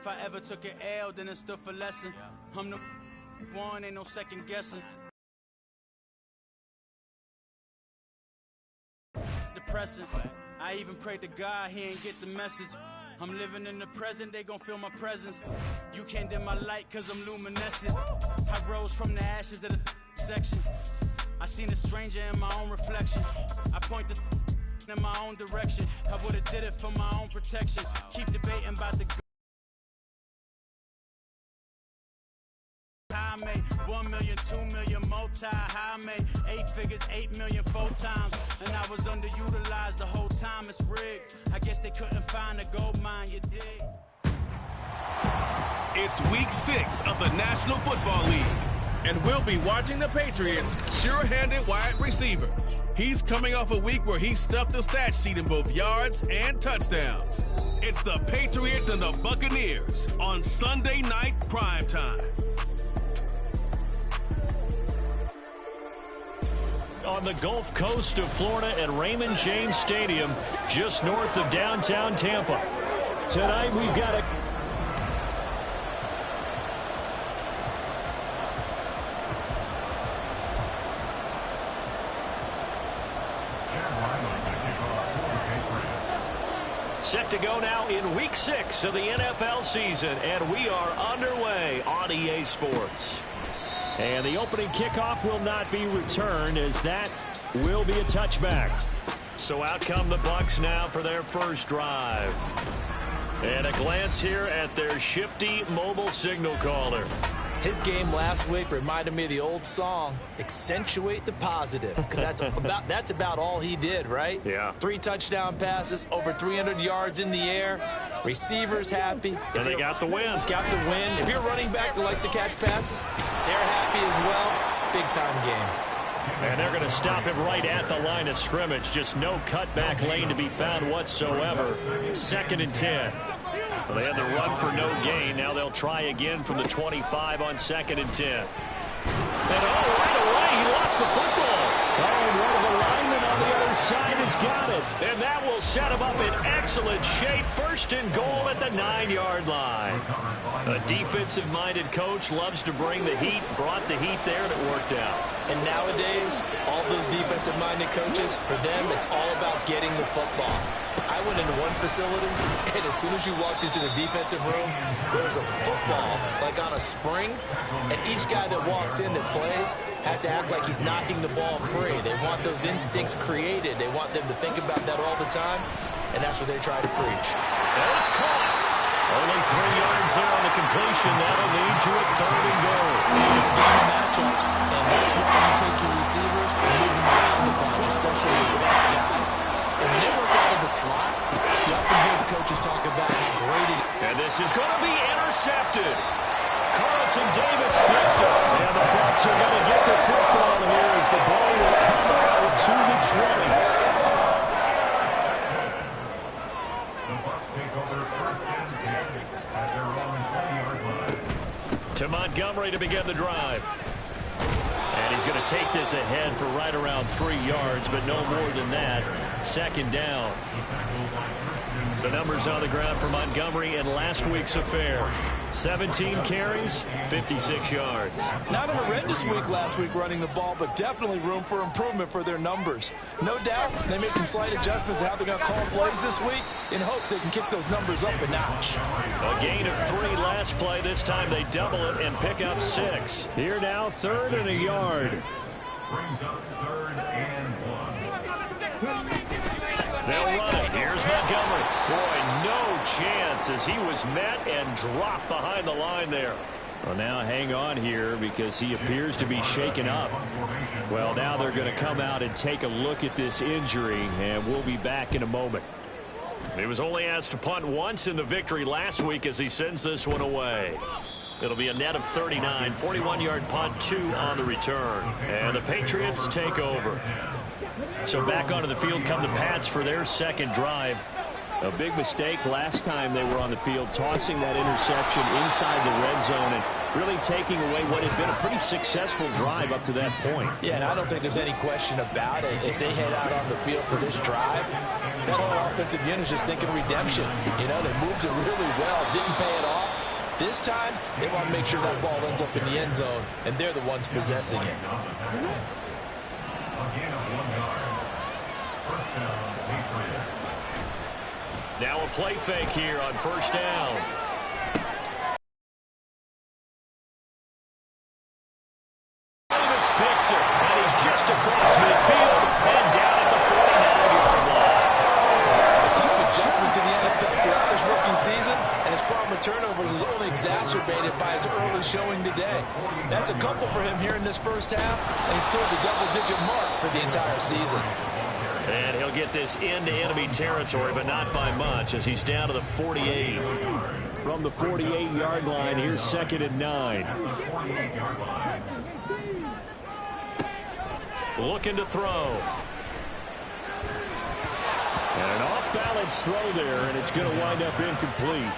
If I ever took an L, then it stood for lesson. I'm the one, ain't no second guessing. Depressing. I even prayed to God he ain't get the message. I'm living in the present, they gon' feel my presence. You can't dim my light cause I'm luminescent. I rose from the ashes of the section. I seen a stranger in my own reflection. I point the in my own direction. I would've did it for my own protection. Keep debating about the I made 1 million, 2 million, multi. I made 8 figures, 8 million 4 times. And I was underutilized the whole time. It's rigged. I guess they couldn't find a gold mine, you dig? It's week 6 of the National Football League. And we'll be watching the Patriots' sure-handed wide receiver. He's coming off a week where he stuffed the stat sheet in both yards and touchdowns. It's the Patriots and the Buccaneers on Sunday night primetime. On the Gulf Coast of Florida at Raymond James Stadium, just north of downtown Tampa. Tonight we've got a set to go now in week 6 of the NFL season, and we are underway on EA Sports. And the opening kickoff will not be returned, as that will be a touchback. So out come the Bucs now for their first drive. And a glance here at their shifty mobile signal caller. His game last week reminded me of the old song, accentuate the positive, because that's about all he did, right? Yeah. 3 touchdown passes, over 300 yards in the air, receivers happy. And they got the win. Got the win. If you're running back that likes to catch passes, they're happy as well. Big-time game. And they're going to stop him right at the line of scrimmage. Just no cutback lane to be found whatsoever. 2nd and 10. Well, they had the run for no gain. Now they'll try again from the 25 on 2nd and 10. And right away, he lost the football. Oh, one of the linemen on the other side has got it. And that will set him up in excellent shape. 1st and goal at the 9-yard line. A defensive-minded coach loves to bring the heat. Brought the heat there, and it worked out. And nowadays, all those defensive-minded coaches, for them, it's all about getting the football. I went into one facility, and as soon as you walked into the defensive room, there was a football, like on a spring, and each guy that walks in that plays has to act like he's knocking the ball free. They want those instincts created. They want them to think about that all the time, and that's what they try to preach. And it's caught. Only 3 yards there on the completion. That'll lead to a 3rd and goal. It's a game of matchups, and that's why you take your receivers and move them around a bunch, especially your best guys. And when they work out of the slot, you often hear the coaches talk about how great it is. And this is going to be intercepted. Carlton Davis picks up. And the Bucs are going to get the football here as the ball will come out to the 20. To Montgomery to begin the drive. And he's going to take this ahead for right around 3 yards, but no more than that. 2nd down. The numbers on the ground for Montgomery in last week's affair. 17 carries, 56 yards. Not a horrendous week last week running the ball, but definitely room for improvement for their numbers. No doubt they made some slight adjustments to how they're going to call plays this week in hopes they can kick those numbers up a notch. A gain of 3 last play. This time they double it and pick up 6. Here now, 3rd and a yard. Brings up 3rd and 1. They'll run it. Here's Montgomery. Boy, no chance as he was met and dropped behind the line there. Well, now hang on here because he appears to be shaken up. Well, now they're going to come out and take a look at this injury, and we'll be back in a moment. He was only asked to punt once in the victory last week as he sends this one away. It'll be a net of 39, 41-yard punt, 2 on the return. And the Patriots take over. So back onto the field come the Pats for their 2nd drive. A big mistake last time they were on the field, tossing that interception inside the red zone and really taking away what had been a pretty successful drive up to that point. Yeah, and I don't think there's any question about it. As they head out on the field for this drive, that whole offensive unit is just thinking redemption. You know, they moved it really well, didn't pay it off. This time, they want to make sure that ball ends up in the end zone, and they're the ones possessing it. Now a play fake here on first down. Davis picks it, and he's just across midfield and down at the 49-yard line. A tough adjustment to the NFL throughout his rookie season, and his problem with turnovers is only exacerbated by his early showing today. That's a couple for him here in this first half, and he's toward the double-digit mark for the entire season. And he'll get this into enemy territory, but not by much, as he's down to the 48. From the 48-yard line, here's 2nd and 9. Looking to throw. And an off-balance throw there, and it's going to wind up incomplete.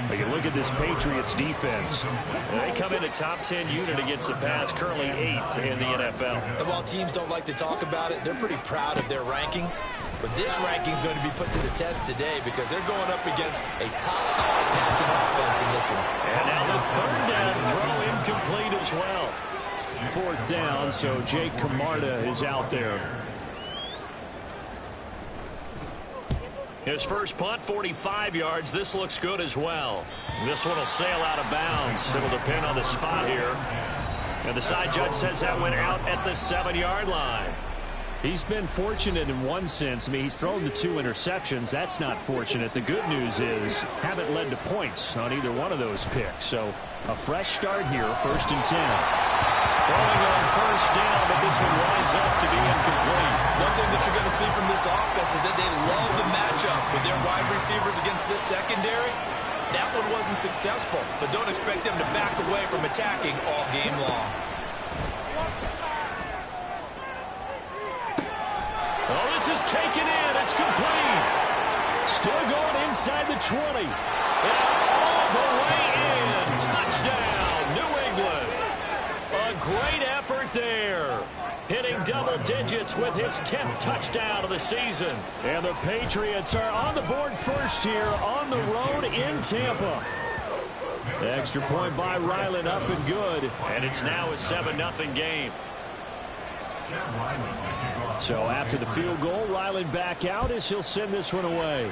But you look at this Patriots defense. They come in a top 10 unit against the pass, currently 8th in the NFL. And while teams don't like to talk about it, they're pretty proud of their rankings. But this ranking is going to be put to the test today because they're going up against a top-5 passing offense in this one. And now the 3rd down throw incomplete as well. 4th down, so Jake Camarda is out there. His first punt, 45 yards. This looks good as well. This one will sail out of bounds. It'll depend on the spot here. And the side judge says that went out at the 7-yard line. He's been fortunate in one sense. I mean, he's thrown the 2 interceptions. That's not fortunate. The good news is haven't led to points on either one of those picks. So a fresh start here, 1st and 10. Throwing on first down, but this one winds up to be incomplete. One thing that you're going to see from this offense is that they love the matchup with their wide receivers against this secondary. That one wasn't successful, but don't expect them to back away from attacking all game long. Oh, this is taken in. It's complete. Still going inside the 20. And all the way in. Touchdown, New England. A great effort there. Hitting double digits with his 10th touchdown of the season. And the Patriots are on the board first here on the road in Tampa. Extra point by Ryland, up and good. And it's now a 7-0 game. So after the field goal, Ryland back out as he'll send this one away.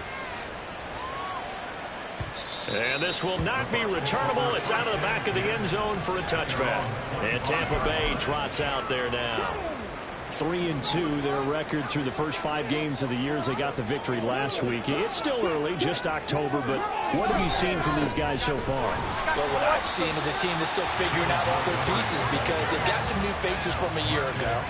And this will not be returnable. It's out of the back of the end zone for a touchback. And Tampa Bay trots out there now. 3-2, their record through the first 5 games of the year as they got the victory last week. It's still early, just October, but what have you seen from these guys so far? Well, what I've seen is a team that's still figuring out all their pieces because they've got some new faces from a year ago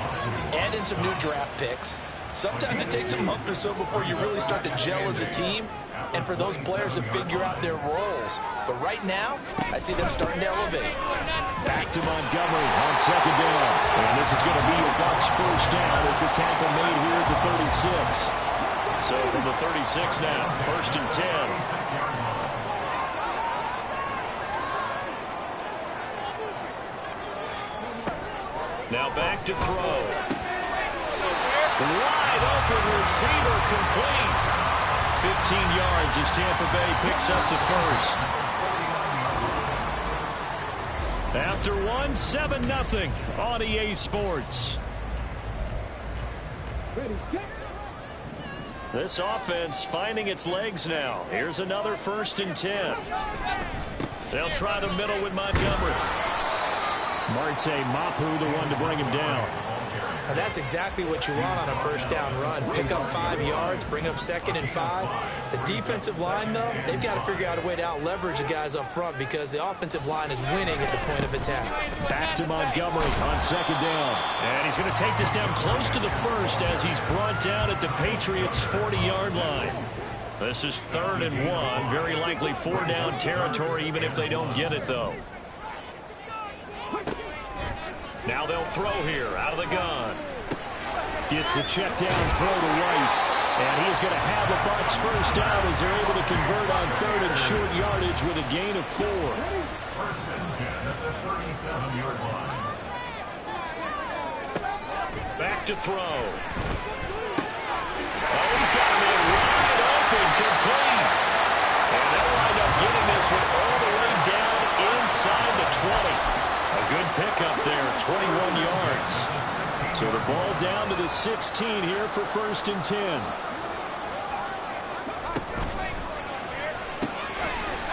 and in some new draft picks. Sometimes it takes a month or so before you really start to gel as a team and for those players to figure out their roles. But right now, I see them starting to elevate. Back to Montgomery on 2nd down. And this is going to be your Bucs first down as the tackle made here at the 36. So from the 36 now, 1st and 10. Now back to throw. Wide open receiver complete. 15 yards as Tampa Bay picks up the first. After one, 7-0 on EA Sports. This offense finding its legs now. Here's another 1st and 10. They'll try the middle with Montgomery. Marte Mapu, the one to bring him down. And that's exactly what you want on a first down run. Pick up 5 yards, bring up 2nd and 5. The defensive line, though, they've got to figure out a way to out-leverage the guys up front because the offensive line is winning at the point of attack. Back to Montgomery on 2nd down. And he's going to take this down close to the first as he's brought down at the Patriots' 40-yard line. This is 3rd and 1. Very likely 4-down territory, even if they don't get it, though. Now they'll throw here out of the gun. Gets the check down throw to White. And he's going to have the Bucs first down as they're able to convert on 3rd and short yardage with a gain of 4. 1st and 10 at the 37-yard line. Back to throw. Oh, he's got him in wide open, complete. And they'll wind up getting this one all the way down 21 yards. So the ball down to the 16 here for 1st and 10.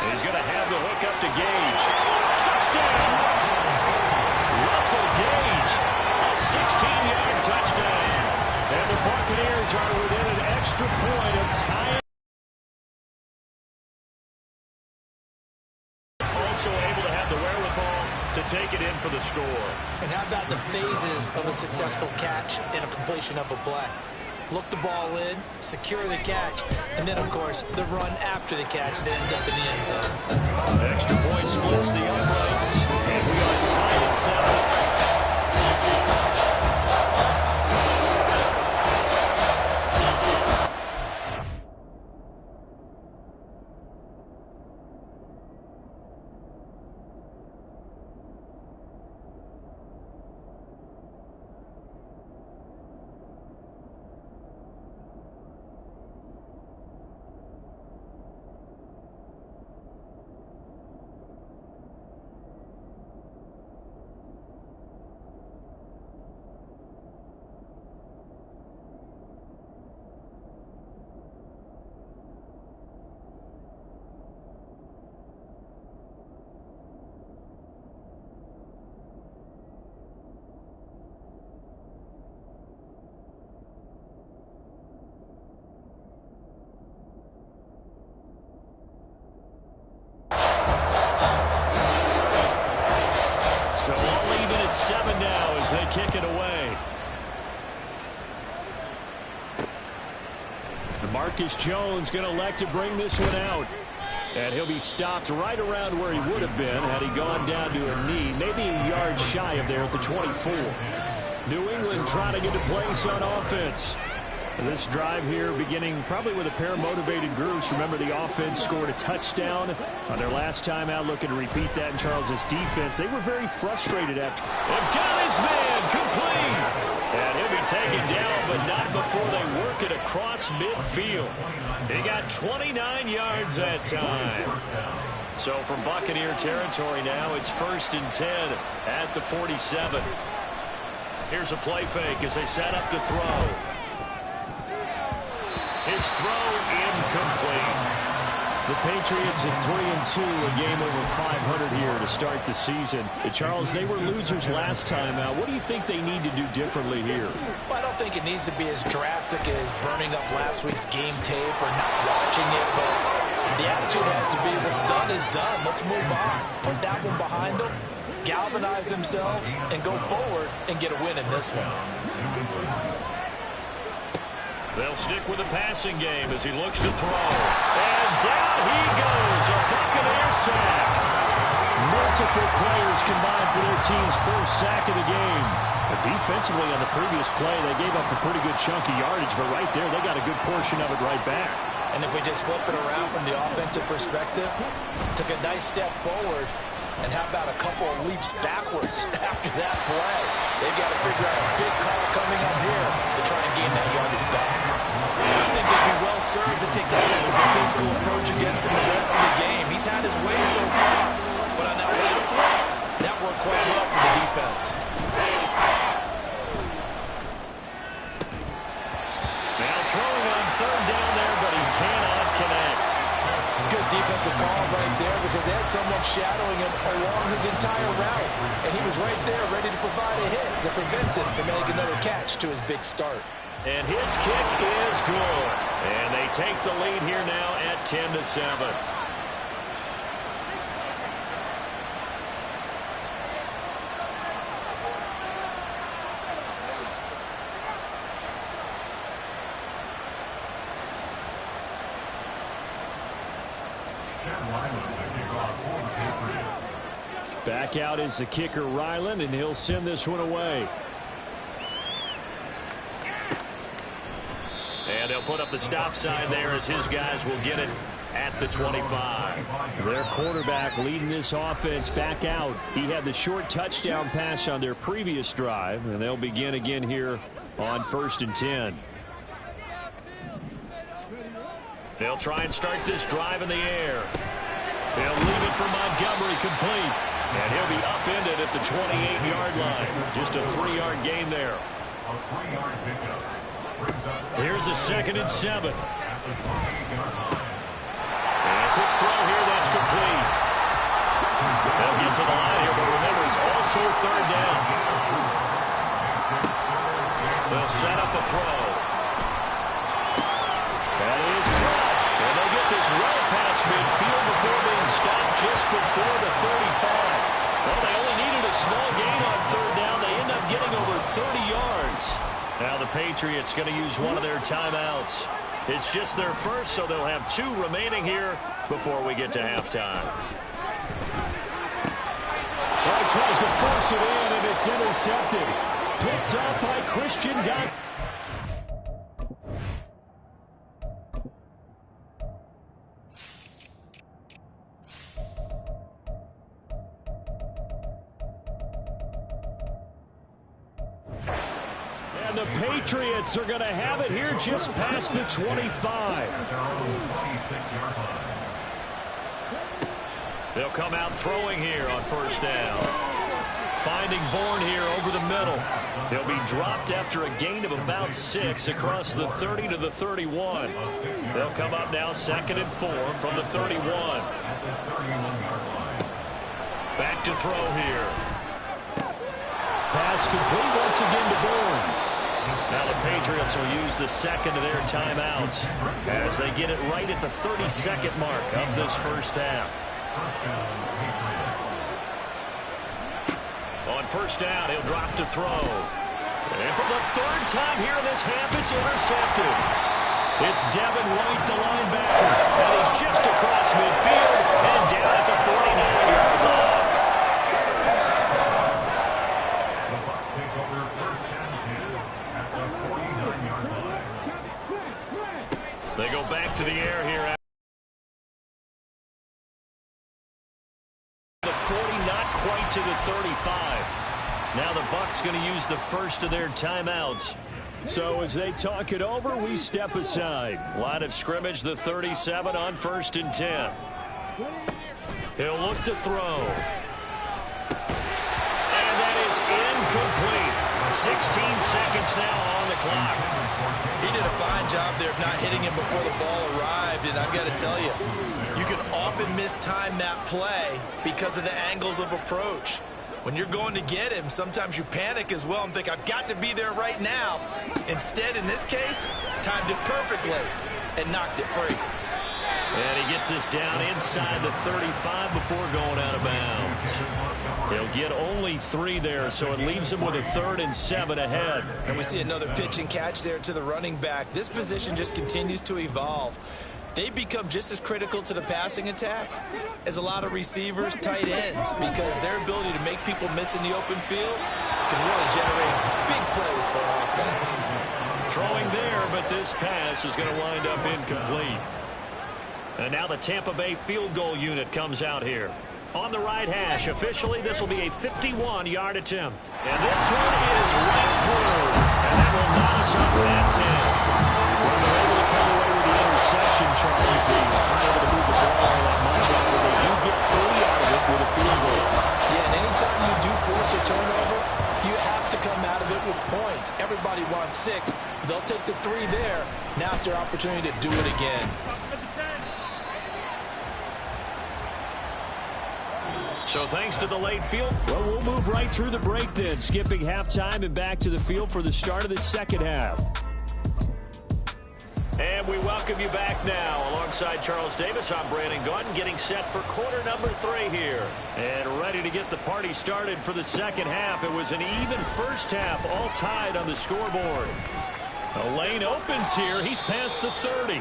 He's going to have the hook up to Gage. Touchdown! Russell Gage, a 16-yard touchdown. And the Buccaneers are within an extra point of tying. Also able to have the wherewithal to take it in for the score. And how about the phases of a successful catch and a completion of a play? Look the ball in, secure the catch, and then, of course, the run after the catch that ends up in the end zone. Extra point splits the uprights, and we are tied at 7. So all even at 7 now as they kick it away. Marcus Jones going to elect to bring this one out. And he'll be stopped right around where he would have been had he gone down to a knee, maybe a yard shy of there at the 24. New England trying to get a place on offense. This drive here beginning probably with a pair of motivated groups. Remember, the offense scored a touchdown on their last time out, looking to repeat that in Charles's defense. They were very frustrated after. They've got his man complete. And he'll be taken down, but not before they work it across midfield. He got 29 yards that time. So from Buccaneer territory now, it's 1st and 10 at the 47. Here's a play fake as they set up to throw. His throw incomplete. The Patriots at 3-2, a game over 500 here to start the season. Charles, they were losers last time out. What do you think they need to do differently here? Well, I don't think it needs to be as drastic as burning up last week's game tape or not watching it, but the attitude has to be what's done is done. Let's move on. Put that one behind them, galvanize themselves, and go forward and get a win in this one. They'll stick with the passing game as he looks to throw. And down he goes, a Buccaneer sack. Multiple players combined for their team's first sack of the game. But defensively on the previous play, they gave up a pretty good chunk of yardage, but right there, they got a good portion of it right back. And if we just flip it around from the offensive perspective, took a nice step forward, and how about a couple of leaps backwards after that play? They've got to figure out a big call coming up here to try and gain that yardage back. I think they'd be well served to take that type of a physical approach against him the rest of the game. He's had his way so far, but on that last one, that worked quite well for the defense. Now throwing on 3rd down there, but he cannot connect. Good defensive call right there because they had someone shadowing him along his entire route, and he was right there ready to provide a hit that prevents him from making another catch to his big start. And his kick is good. And they take the lead here now at 10-7. Back out is the kicker, Ryland, and he'll send this one away. And they'll put up the stop sign there as his guys will get it at the 25. Their quarterback leading this offense back out. He had the short touchdown pass on their previous drive, and they'll begin again here on 1st and 10. They'll try and start this drive in the air. They'll leave it for Montgomery complete. And he'll be upended at the 28-yard line. Just a 3-yard gain there. A 3-yard pickup. Here's a 2nd and 7. And quick throw here, that's complete. They'll get to the line here, but remember, it's also 3rd down. They'll set up a throw. That is caught. And they'll get this well past midfield before being stopped just before the 35. Well, they only needed a small gain on 3rd down. They end up getting over 30 yards. Now the Patriots going to use one of their timeouts. It's just their first, so they'll have 2 remaining here before we get to halftime. Well, he tries to force it in, and it's intercepted. Picked up by Christian Gunn. And the Patriots are going to have it here just past the 25. They'll come out throwing here on 1st down. Finding Bourne here over the middle. He'll be dropped after a gain of about 6 across the 30 to the 31. They'll come up now 2nd and 4 from the 31. Back to throw here. Pass complete once again to Bourne. Now the Patriots will use the 2nd of their timeouts as they get it right at the 32nd mark of this first half. On 1st down, he'll drop to throw. And for the 3rd time here in this half, it's intercepted. It's Devin White, the linebacker. And he's just across midfield and down at the 49-yard line. The Bucs take over 1st and 10 at the 49-yard line. They go back to the air here. The 40, not quite to the 35. Now the Bucs going to use the 1st of their timeouts. So as they talk it over, we step aside. Line of scrimmage, the 37 on 1st and 10. He'll look to throw. And that is incomplete. 16 seconds now on the clock. He did a fine job there of not hitting him before the ball arrived, and I've got to tell you, you can often mistime that play because of the angles of approach. When you're going to get him, sometimes you panic as well and think, I've got to be there right now. Instead, in this case, timed it perfectly and knocked it free. And he gets this down inside the 35 before going out of bounds. He'll get only 3 there, so it leaves him with a 3rd and 7 ahead. And we see another pitch and catch there to the running back. This position just continues to evolve. They become just as critical to the passing attack as a lot of receivers, tight ends, because their ability to make people miss in the open field can really generate big plays for offense. Throwing there, but this pass is going to wind up incomplete. And now the Tampa Bay field goal unit comes out here. On the right hash, officially, this will be a 51-yard attempt. And this one is right through. And that will knock us up at 10. When they're able to come away with the interception, Charles, they're not able to move the ball all that much. However, they do get 3 out of it with a field goal. Yeah, and anytime you do force a turnover, you have to come out of it with points. Everybody wants 6. They'll take the 3 there. Now it's their opportunity to do it again. So thanks to the late field. Well, we'll move right through the break then, skipping halftime and back to the field for the start of the second half. And we welcome you back now. Alongside Charles Davis, I'm Brandon Gunn, getting set for quarter number 3 here. And ready to get the party started for the second half. It was an even first half, all tied on the scoreboard. A lane opens here. He's past the 30.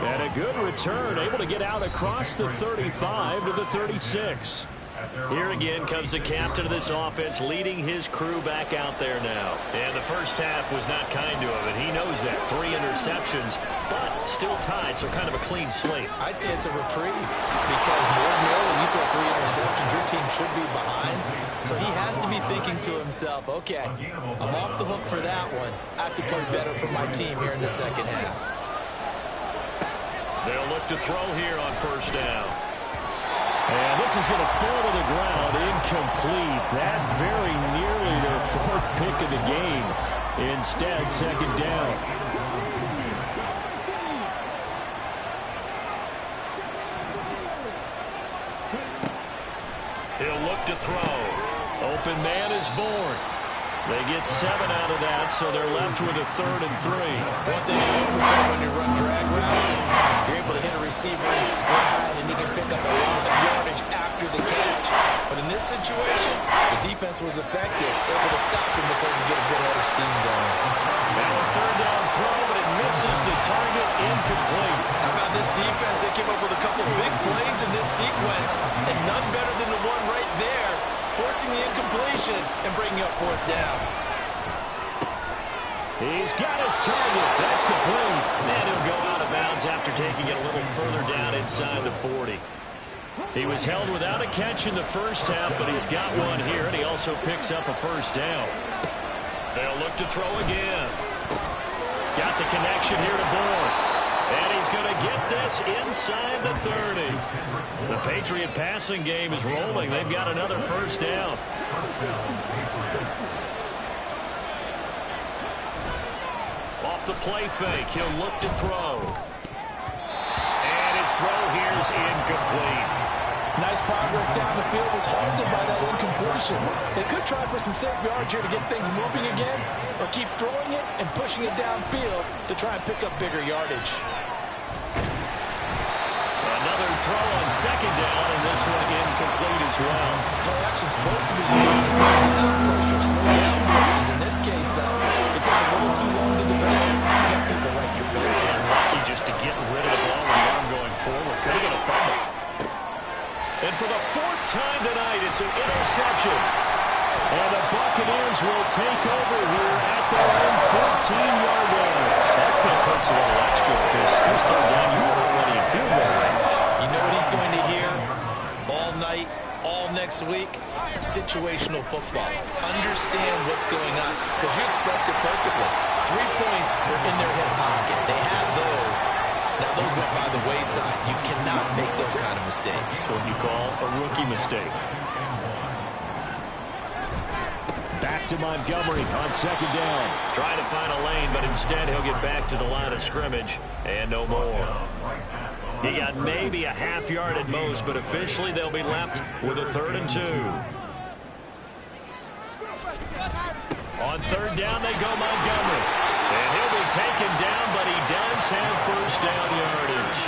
And a good return, able to get out across the 35 to the 36. Here again comes the captain of this offense, leading his crew back out there now. And the first half was not kind to him, and he knows that. 3 interceptions, but still tied, so kind of a clean slate. I'd say it's a reprieve because ordinarily you throw 3 interceptions, your team should be behind. So he has to be thinking to himself, okay, I'm off the hook for that one. I have to play better for my team here in the second half. They'll look to throw here on first down. And this is going to fall to the ground, incomplete. That very nearly their 4th pick of the game. Instead, 2nd down. He'll look to throw. Open man is born. They get 7 out of that, so they're left with a 3rd and 3. One thing you're hoping for when you run drag routes, you're able to hit a receiver in stride, and he can pick up a lot of yardage after the catch. But in this situation, the defense was effective, able to stop him before he could get a good head of steam going. Now a 3rd down throw, but it misses the target, incomplete. How about this defense? They came up with a couple big plays in this sequence, and none better than the one right there, forcing the incompletion and bringing up 4th down. He's got his target. That's complete. And he'll go out of bounds after taking it a little further down inside the 40. He was held without a catch in the first half, but he's got one here, and he also picks up a 1st down. They'll look to throw again. Got the connection here to Bourne. And he's going to get this inside the 30. The Patriot passing game is rolling. They've got another 1st down. Off the play fake, he'll look to throw. And his throw here is incomplete. Nice progress down the field, was halted by that incompletion. They could try for some safe yards here to get things moving again, or keep throwing it and pushing it downfield to try and pick up bigger yardage. Another throw on 2nd down, and this one incomplete as well. Play action is supposed to be used to slow down pressure, slow down blitzes. In this case, though, if it takes a little too long to develop, you got people right in your face. And lucky just to get rid of the ball with the arm going forward. Could have been a fumble. And for the 4th time tonight, it's an interception. And the Buccaneers will take over here at their own 14-yard line. That pick hurts a little extra because here's 3rd down. You were already in field goal range. You know what he's going to hear all night, all next week? Situational football. Understand what's going on, because you expressed it perfectly. 3 points were in their hip pocket. They had those. Now, those went by the wayside. You cannot make those kind of mistakes. What you call a rookie mistake. Back to Montgomery on 2nd down. Trying to find a lane, but instead he'll get back to the line of scrimmage. And no more. He got maybe a half yard at most, but officially they'll be left with a 3rd and 2. On 3rd down, they go Montgomery. And he'll be taken down, but he does have 1st down yardage.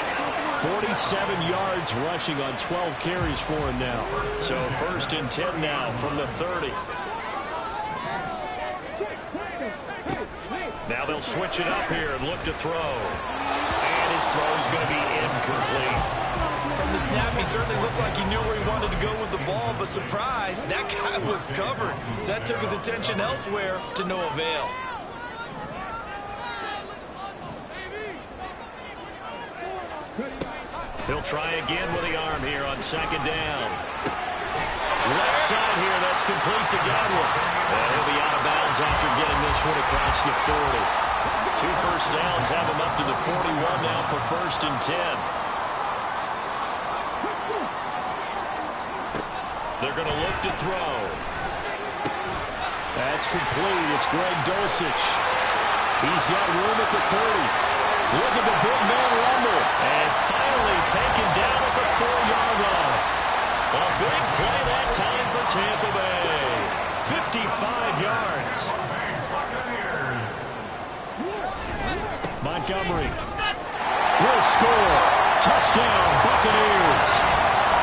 47 yards rushing on 12 carries for him now. So 1st and 10 now from the 30. Now they'll switch it up here and look to throw. And his throw's going to be incomplete. From the snap, he certainly looked like he knew where he wanted to go with the ball, but surprise, that guy was covered. So that took his attention elsewhere to no avail. He'll try again with the arm here on 2nd down. Left side here, that's complete to Godwin. And he'll be out of bounds after getting this one across the 40. 2 first downs have him up to the 41 now for 1st and 10. They're going to look to throw. That's complete. It's Greg Dulcich. He's got room at the 30. Look at the big man rumble. And finally taken down at the 4-yard line. A big play that time for Tampa Bay. 55 yards. Montgomery will score. Touchdown, Buccaneers.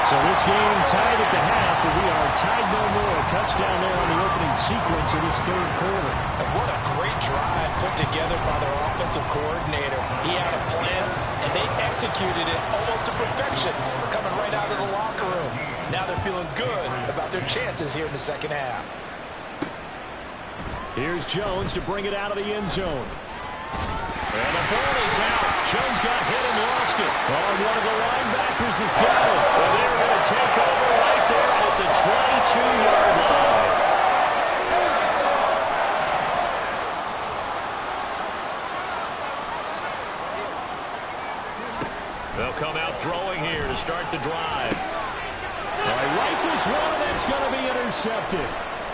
So this game tied at the half, but we are tied no more. A touchdown there on the opening sequence of this 3rd quarter. And what a great drive put together by their offensive coordinator. He had a plan, and they executed it almost to perfection, coming right out of the locker room. Now they're feeling good about their chances here in the 2nd half. Here's Jones to bring it out of the end zone. And the ball is out. Jones got hit and lost it. Oh, one of the linebackers has got it. Well, they're going to take over right there at the 22-yard line. They'll come out throwing here to start the drive. It's going to be intercepted.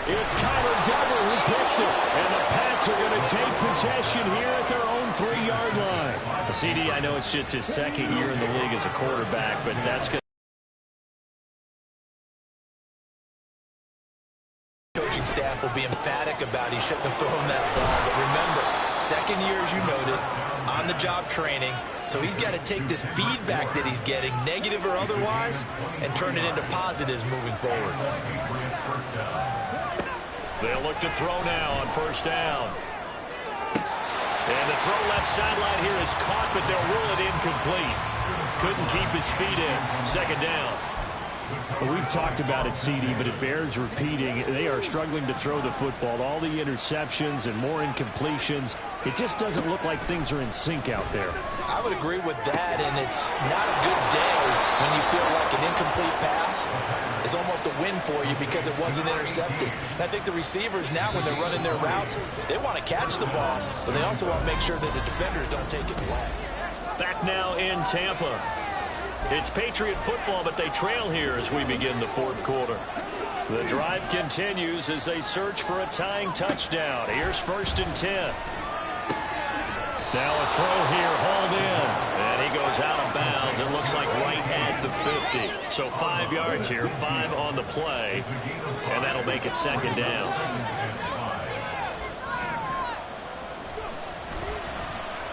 It's Kyler Duggar who picks it. And the Pats are going to take possession here at their own 3-yard line. CD, I know it's just his second year in the league as a quarterback, but that's good. Coaching staff will be emphatic about he shouldn't have thrown that ball. But remember, second year, as you noted, on-the-job training. So he's got to take this feedback that he's getting, negative or otherwise, and turn it into positives moving forward. They'll look to throw now on first down. And the throw left sideline here is caught, but they'll rule it incomplete. Couldn't keep his feet in. Second down. Well, we've talked about it, CD, but it bears repeating. They are struggling to throw the football. All the interceptions and more incompletions. It just doesn't look like things are in sync out there. I would agree with that, and it's not a good day when you feel like an incomplete pass is almost a win for you because it wasn't intercepted. And I think the receivers now, when they're running their routes, they want to catch the ball, but they also want to make sure that the defenders don't take it away. Back now in Tampa. It's Patriot football, but they trail here as we begin the fourth quarter. The drive continues as they search for a tying touchdown. Here's 1st and 10. Now a throw here, hauled in. And he goes out of bounds. It looks like right at the 50. So 5 yards here, 5 on the play. And that'll make it second down.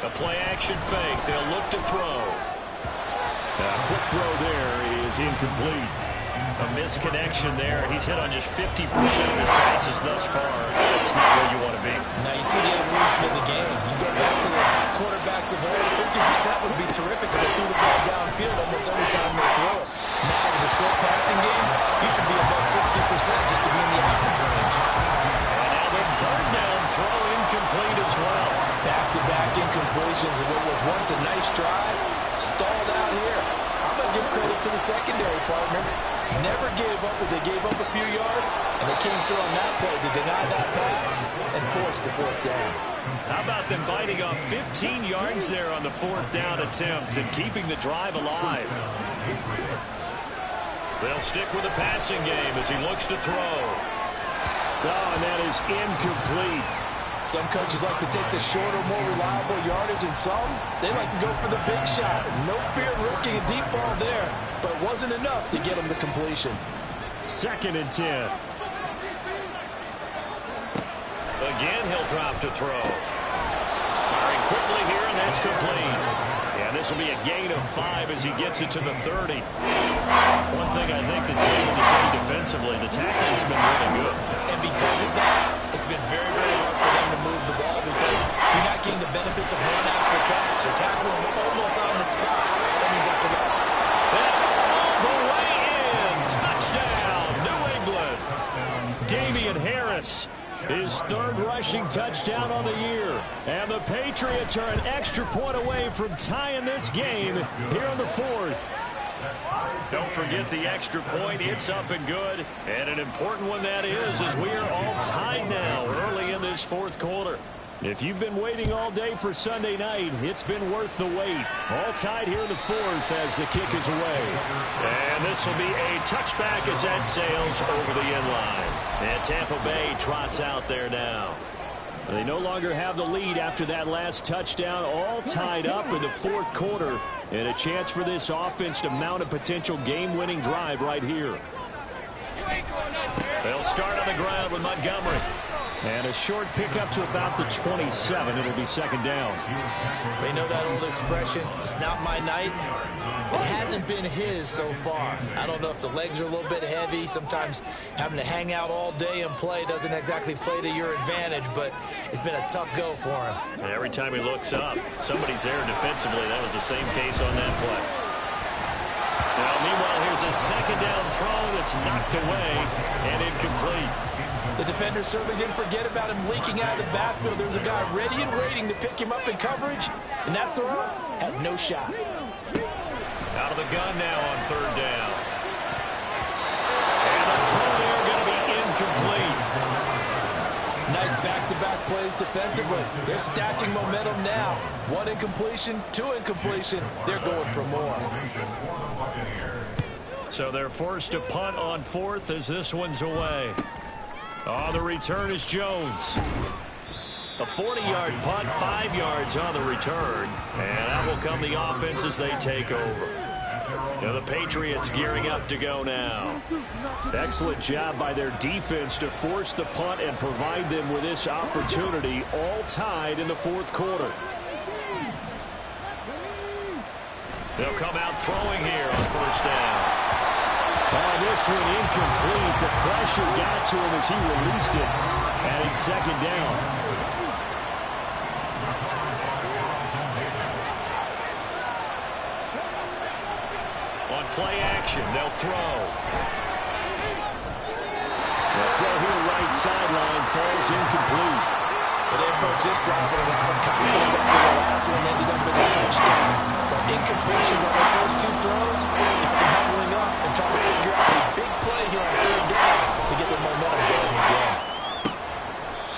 A play-action fake. They'll look to throw. A quick throw there is incomplete. A misconnection there. He's hit on just 50% of his passes thus far. That's not where you want to be. Now you see the evolution of the game. You go back to the quarterbacks of old, 50% would be terrific because they threw the ball downfield almost every time they throw it. Now with the short passing game, you should be above 60% just to be in the average range. And now the third down throw incomplete as well. Back-to-back incompletions of what was once a nice drive. Stalled out here. I'm going to give credit to the secondary partner. Never gave up as they gave up a few yards, and they came through on that play to deny that pass and force the 4th down. How about them biting off 15 yards there on the 4th down attempt and keeping the drive alive? They'll stick with the passing game as he looks to throw. Oh, and that is incomplete. Some coaches like to take the shorter, more reliable yardage, and some, they like to go for the big shot. No fear of risking a deep ball there, but it wasn't enough to get them the completion. 2nd and 10. Again, he'll drop to throw. Firing quickly here, and that's complete. And this will be a gain of 5 as he gets it to the 30. One thing I think that's safe to say defensively, the tackling's been really good. And because of that, it's been very, very hard for them to move the ball because you're not getting the benefits of run after catch. You're tackling him almost on the spot, and he's at the line. All the way in. Touchdown, New England. Damian Harris, his 3rd rushing touchdown on the year. And the Patriots are an extra point away from tying this game here in the 4th. Don't forget the extra point. It's up and good. And an important one that is, as we are all tied now early in this 4th quarter. If you've been waiting all day for Sunday night, it's been worth the wait. All tied here in the 4th as the kick is away. And this will be a touchback as that sails over the end line. And Tampa Bay trots out there now. They no longer have the lead after that last touchdown, all tied up in the 4th quarter. And a chance for this offense to mount a potential game-winning drive right here. They'll start on the ground with Montgomery. And a short pickup to about the 27. It'll be second down. They know that old expression, it's not my night. It hasn't been his so far. I don't know if the legs are a little bit heavy. Sometimes having to hang out all day and play doesn't exactly play to your advantage, but it's been a tough go for him. And every time he looks up, somebody's there defensively. That was the same case on that play. Now, meanwhile, here's a second down throw that's knocked away and incomplete. The defender certainly didn't forget about him leaking out of the backfield. There was a guy ready and waiting to pick him up in coverage, and that throw had no shot. Out of the gun now on third down. And the throw there going to be incomplete. Nice back-to-back plays defensively. They're stacking momentum now. 1 incompletion, 2 incompletion. They're going for more. So they're forced to punt on 4th as this one's away. On the return is Jones. A 40-yard punt, 5 yards on the return. And that will come the offense as they take over. Now the Patriots gearing up to go now. Excellent job by their defense to force the punt and provide them with this opportunity, all tied in the 4th quarter. They'll come out throwing here on 1st down. Oh, this one incomplete. The pressure got to him as he released it. And it's 2nd down. Play action. They'll throw. The throw here right sideline falls incomplete. But they approach this drive with a lot of confidence after the last one ended up as a touchdown. But incompletions on the first 2 throws has them huddling up and trying to figure out a big play here on 3rd down to get the momentum going again.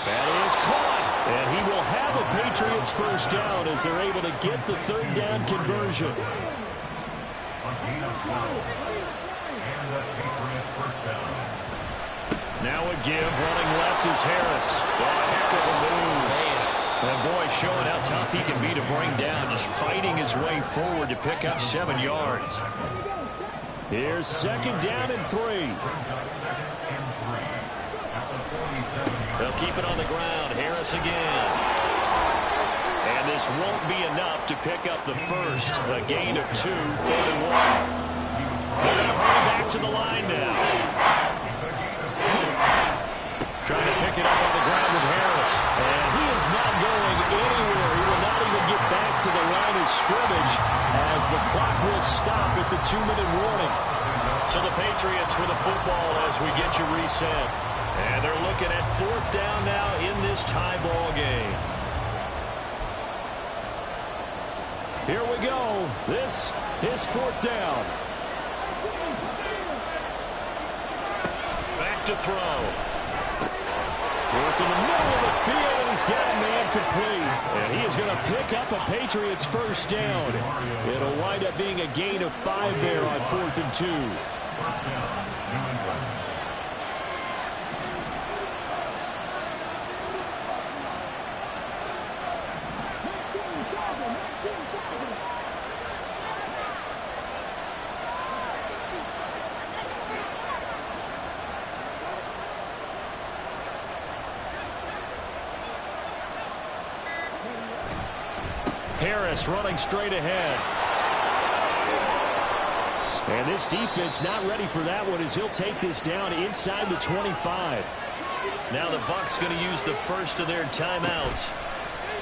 That is caught. And he will have a Patriots 1st down as they're able to get the 3rd down conversion. Now a give, running left is Harris. Oh, a heck of a move. And boy, showing how tough he can be to bring down, just fighting his way forward to pick up 7 yards. Here's 2nd down and 3. They'll keep it on the ground. Harris again. And this won't be enough to pick up the first. A gain of 2, 3rd and 1. They're going to hurry back to the line now. Trying to pick it up on the ground with Harris. And he is not going anywhere. He will not even get back to the line of scrimmage as the clock will stop at the 2-minute warning. So the Patriots with the football as we get you reset. And they're looking at 4th down now in this tie ball game. Here we go. This is 4th down. Back to throw. Work in the middle of the field, and he's got a man complete. And he is going to pick up a Patriots 1st down. It'll wind up being a gain of 5 there on 4th and 2. Harris running straight ahead. And this defense not ready for that one as he'll take this down inside the 25. Now the Bucs going to use the first of their timeouts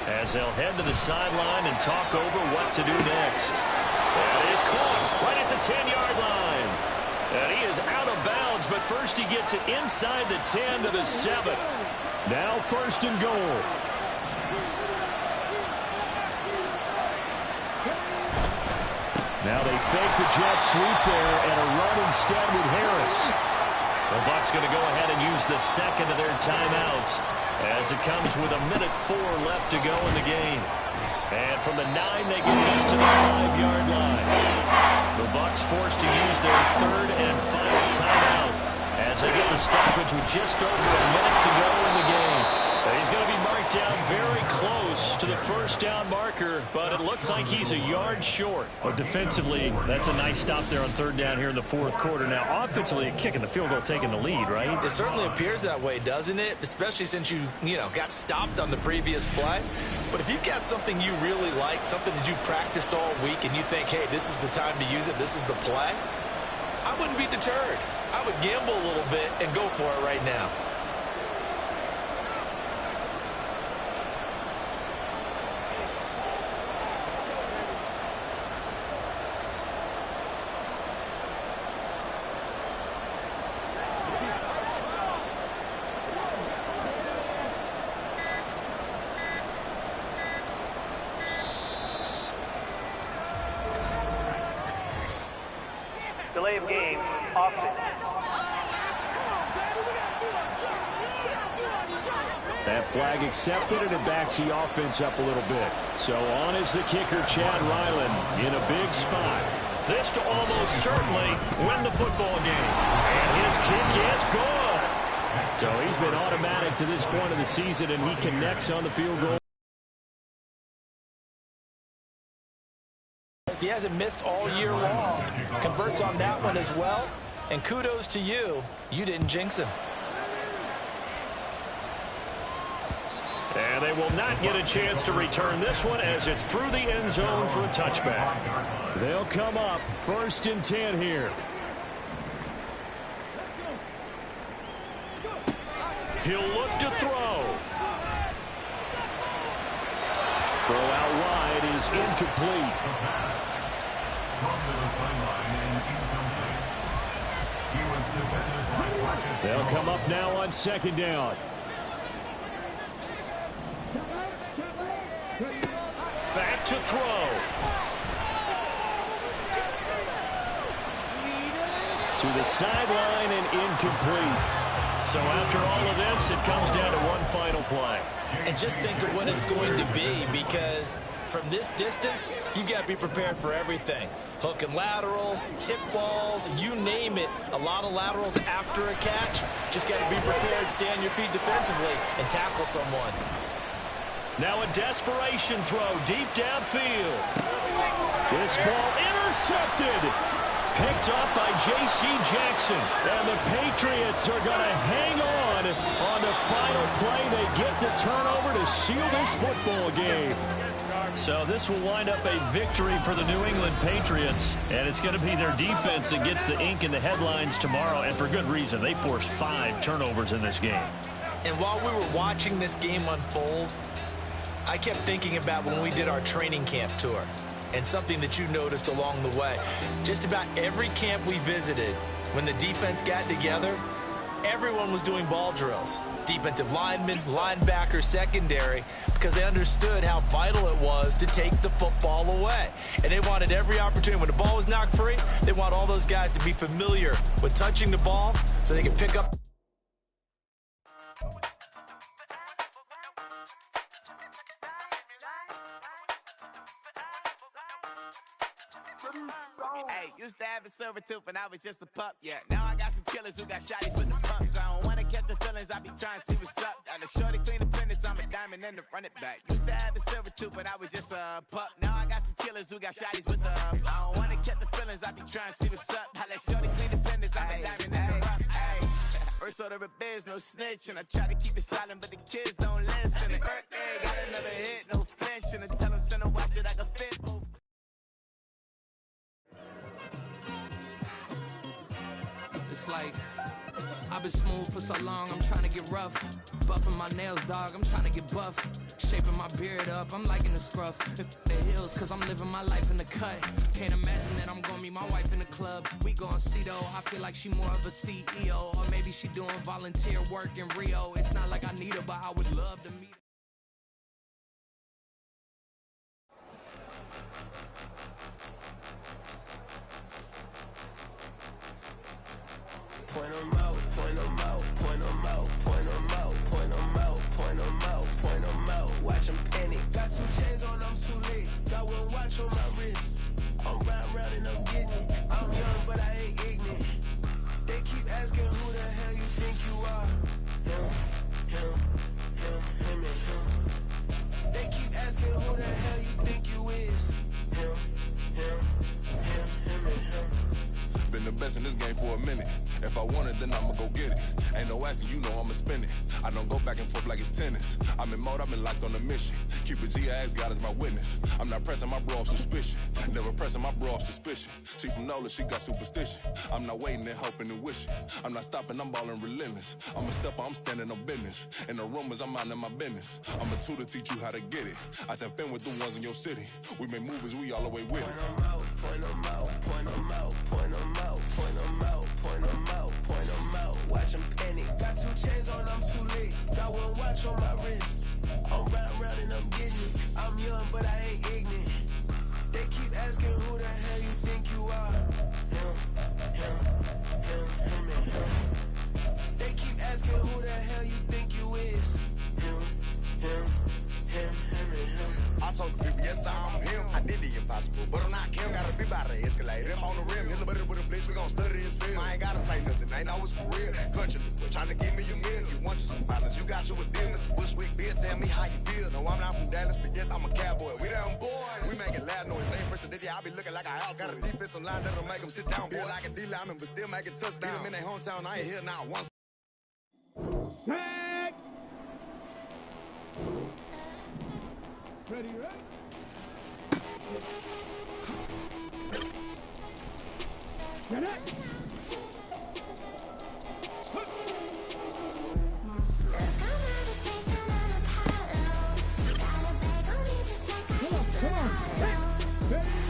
as they'll head to the sideline and talk over what to do next. That is caught right at the 10-yard line. And he is out of bounds, but first he gets it inside the 10 to the 7. Now 1st and goal. Now they fake the jet sweep there and a run instead with Harris. The Bucs going to go ahead and use the second of their timeouts as it comes with 1:04 left to go in the game. And from the 9, they get this to the 5-yard line. The Bucs forced to use their 3rd and final timeout as they get the stoppage with just over a minute to go in the game. He's going to be marked down very close to the 1st down marker, but it looks like he's a yard short. Well, defensively, that's a nice stop there on 3rd down here in the 4th quarter. Now, offensively, a kick in the field goal taking the lead, right? It certainly appears that way, doesn't it? Especially since you got stopped on the previous play. But if you've got something you really like, something that you've practiced all week, and you think, hey, this is the time to use it, this is the play, I wouldn't be deterred. I would gamble a little bit and go for it right now. Delay of game, offense. That flag accepted, and it backs the offense up a little bit. So on is the kicker, Chad Ryland, in a big spot. this to almost certainly win the football game. And his kick is good. So he's been automatic to this point of the season, and he connects on the field goal. He hasn't missed all year long. Converts on that one as well. And kudos to you. You didn't jinx him. And they will not get a chance to return this one as it's through the end zone for a touchback. They'll come up 1st and 10 here. He'll look to throw. Throw out wide is incomplete. They'll come up now on 2nd down. Back to throw. To the sideline and incomplete. So after all of this, it comes down to one final play. And just think of what it's going to be, because from this distance, you've got to be prepared for everything. Hook and laterals, tip balls, you name it. A lot of laterals after a catch. Just got to be prepared, stay on your feet defensively, and tackle someone. Now a desperation throw deep downfield. This ball intercepted. Picked up by J.C. Jackson. And the Patriots are going to hang on the final play. They get the turnover to seal this football game. So this will wind up a victory for the New England Patriots. And it's going to be their defense that gets the ink in the headlines tomorrow. And for good reason. They forced 5 turnovers in this game. And while we were watching this game unfold, I kept thinking about when we did our training camp tour. And something that you noticed along the way. Just about every camp we visited, when the defense got together, everyone was doing ball drills. Defensive linemen, linebackers, secondary, because they understood how vital it was to take the football away. And they wanted every opportunity. When the ball was knocked free, they want all those guys to be familiar with touching the ball so they can pick up. Hey, used to have a silver tooth when I was just a pup, yeah. Now I got some killers who got shotties with the pumps. I don't wanna catch the feelings, I be trying to see what's up. Got a shorty clean the business, I'm a diamond and to run it back. Used to have a silver tooth when I was just a pup. Now I got some killers who got shotties with the I don't wanna catch the feelings, I be trying to see what's up. I let shorty clean the business, I'm a diamond and to run it. First order of biz, no snitch, and I try to keep it silent, but the kids don't listen. And birthday, got another hit, no flinch, and I tell them send a watch that I can fit. Just like, I've been smooth for so long, I'm trying to get rough. Buffing my nails, dog, I'm trying to get buff. Shaping my beard up, I'm liking the scruff. The hills, cause I'm living my life in the cut. Can't imagine that I'm gonna meet my wife in the club. We gon' see though, I feel like she more of a CEO. Or maybe she doing volunteer work in Rio. It's not like I need her, but I would love to meet her. Point them out, point them out, point them out, point them out, point them out, point them out, point them out. Watch them panic. Got 2 chains on, I'm too late. Got 1 watch on my wrist. I'm round and I'm getting it. I'm young, but I ain't ignorant. They keep asking who the hell you think you are. Him, and him. They keep asking who the hell you think you is. Him, and him. Been the best in this game for a minute. If I want it, then I'ma go get it. Ain't no asking, you know I'ma spend it. I don't go back and forth like it's tennis. I'm in mode, I've been locked on a mission. Cupid G, I ask God as my witness. I'm not pressing my bro off suspicion. Never pressing my bro off suspicion. She from NOLA, she got superstition. I'm not waiting and hoping and wishing. I'm not stopping, I'm balling relentless. I'm a stepper, I'm standing on business. In the rumors, I'm minding my business. I'm a tutor, teach you how to get it. I tap in with the ones in your city. We make movies, we all the way with it. Point them out, point them out, point them out, point them out, point them out, point them out, point them out. Watch them panic. Got 2 chains on, I'm too late. Got 1 watch on my wrist. I'm round and I'm getting it. I'm young, but I ain't ignorant. They keep asking who the hell you think you are. Him, and him. They keep asking who the hell you think you is. Him, and him. I told the people, yes, I'm him. I did the impossible, but I'm not Kim. Gotta be by the escalator. it's for real. Country, trying to give me a meal. You want you some balance, you got you a deal. Mr. Bushwick, Bill, tell me how you feel. No, I'm not from Dallas, but yes, I'm a cowboy. We them boys. We making loud noise. They first today, I be looking like a house. Got a defensive line that'll make them sit down. Feel like a D-lineman, but still making touchdowns. Them in their hometown, I ain't here now once. Ready, right? Get it! Come on, hey, ready?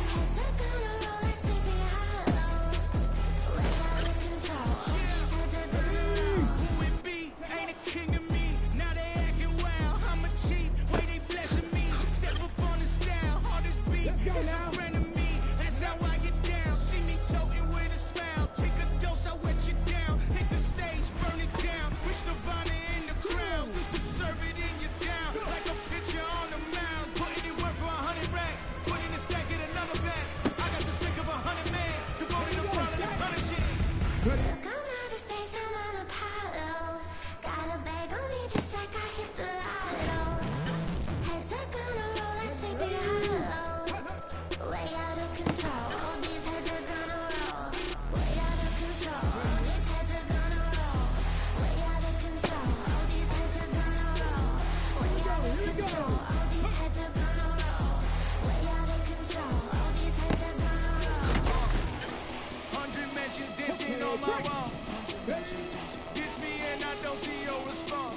It's me and I don't see your response.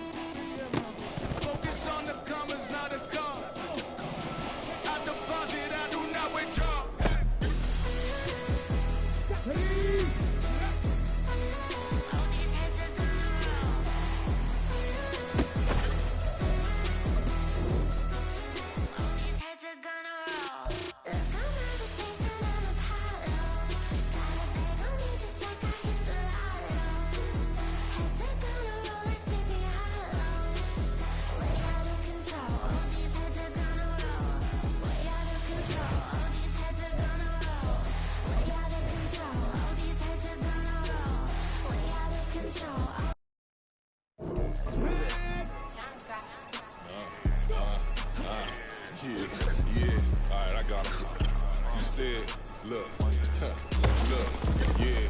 Focus on the commas, not the call. I deposit, I do not withdraw. Look, yeah.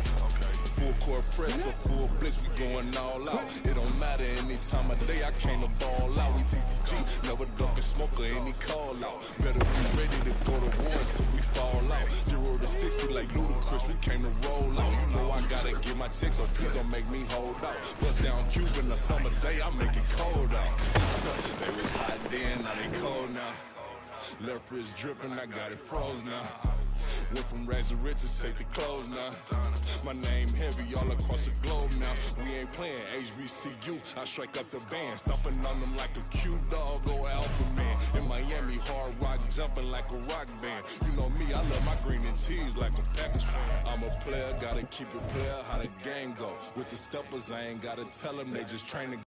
Full court press or full blitz, we going all out. It don't matter any time of day, I came to ball out. We TCG, never duck a smoker, any call out. Better be ready to go to war until we fall out. 0 to 60 like Ludacris, we came to roll out. You know I gotta get my checks, so please don't make me hold out. Bust down Cuban a summer day, I make it cold out. They was hot then, now they cold now. Left wrist dripping, I got it froze now. Went from rags to riches, take the clothes now. My name heavy all across the globe now. We ain't playing HBCU, I strike up the band. Stomping on them like a cute dog, go alpha man. In Miami, hard rock jumping like a rock band. You know me, I love my green and cheese like a Packers fan. I'm a player, gotta keep it player, how the game go. With the steppers, I ain't gotta tell them, they just train to